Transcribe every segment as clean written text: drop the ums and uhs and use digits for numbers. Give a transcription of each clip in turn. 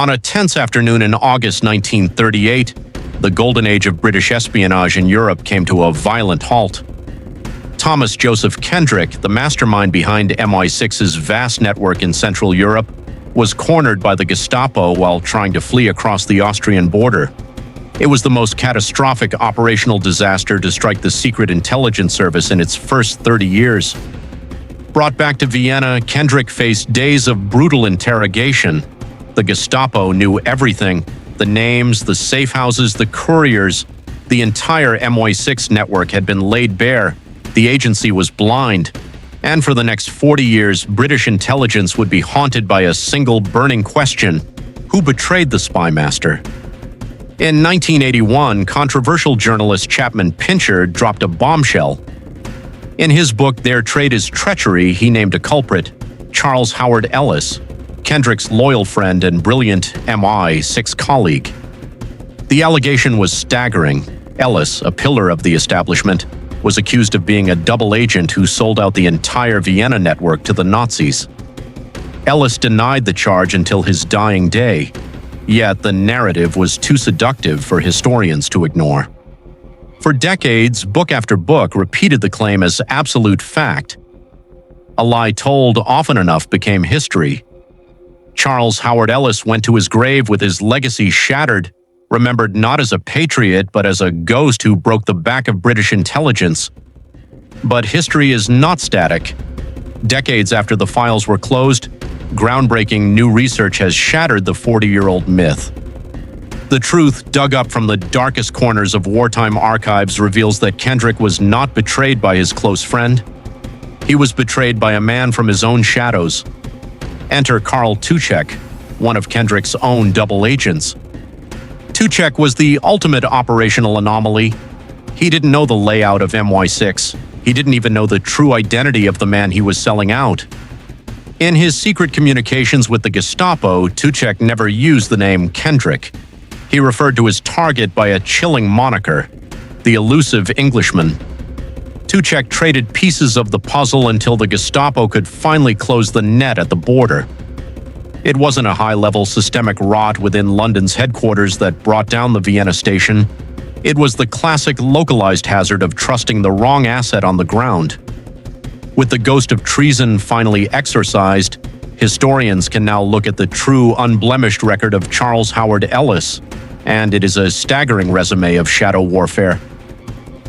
On a tense afternoon in August 1938, the golden age of British espionage in Europe came to a violent halt. Thomas Joseph Kendrick, the mastermind behind MI6’s vast network in Central Europe, was cornered by the Gestapo while trying to flee across the Austrian border. It was the most catastrophic operational disaster to strike the secret intelligence service in its first 30 years. Brought back to Vienna, Kendrick faced days of brutal interrogation. The Gestapo knew everything: the names, the safe houses, the couriers. The entire MI6 network had been laid bare. The agency was blind. And for the next 40 years, British intelligence would be haunted by a single burning question: who betrayed the spymaster? In 1981, controversial journalist Chapman Pincher dropped a bombshell. In his book, Their Trade is Treachery, he named a culprit: Charles Howard Ellis, Kendrick's loyal friend and brilliant MI6 colleague. The allegation was staggering. Ellis, a pillar of the establishment, was accused of being a double agent who sold out the entire Vienna network to the Nazis. Ellis denied the charge until his dying day, yet the narrative was too seductive for historians to ignore. For decades, book after book repeated the claim as absolute fact. A lie told often enough became history. Charles Howard Ellis went to his grave with his legacy shattered, remembered not as a patriot but as a ghost who broke the back of British intelligence. But history is not static. Decades after the files were closed, groundbreaking new research has shattered the 40-year-old myth. The truth, dug up from the darkest corners of wartime archives, reveals that Kendrick was not betrayed by his close friend. He was betrayed by a man from his own shadows. Enter Karl Tucek, one of Kendrick's own double agents. Tucek was the ultimate operational anomaly. He didn't know the layout of MI6. He didn't even know the true identity of the man he was selling out. In his secret communications with the Gestapo, Tucek never used the name Kendrick. He referred to his target by a chilling moniker: the elusive Englishman. Tucek traded pieces of the puzzle until the Gestapo could finally close the net at the border. It wasn't a high-level systemic rot within London's headquarters that brought down the Vienna station. It was the classic localized hazard of trusting the wrong asset on the ground. With the ghost of treason finally exorcised, historians can now look at the true, unblemished record of Charles Howard Ellis, and it is a staggering resume of shadow warfare.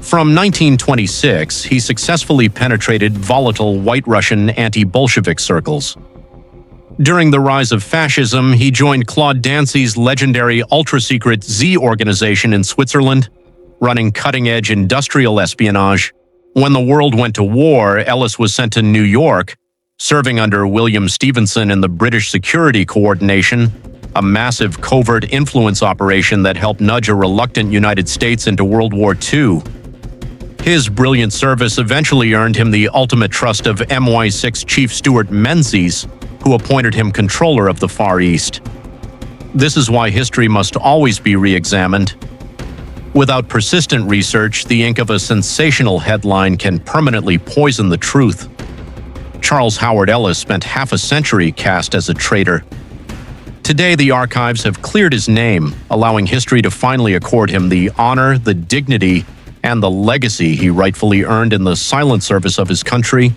From 1926, he successfully penetrated volatile White Russian anti-Bolshevik circles. During the rise of fascism, he joined Claude Dancy's legendary ultra-secret Z organization in Switzerland, running cutting-edge industrial espionage. When the world went to war, Ellis was sent to New York, serving under William Stevenson in the British Security Coordination, a massive covert influence operation that helped nudge a reluctant United States into World War II. His brilliant service eventually earned him the ultimate trust of MI6 Chief Stuart Menzies, who appointed him controller of the Far East. This is why history must always be re-examined. Without persistent research, the ink of a sensational headline can permanently poison the truth. Charles Howard Ellis spent half a century cast as a traitor. Today, the archives have cleared his name, allowing history to finally accord him the honor, the dignity, and the legacy he rightfully earned in the silent service of his country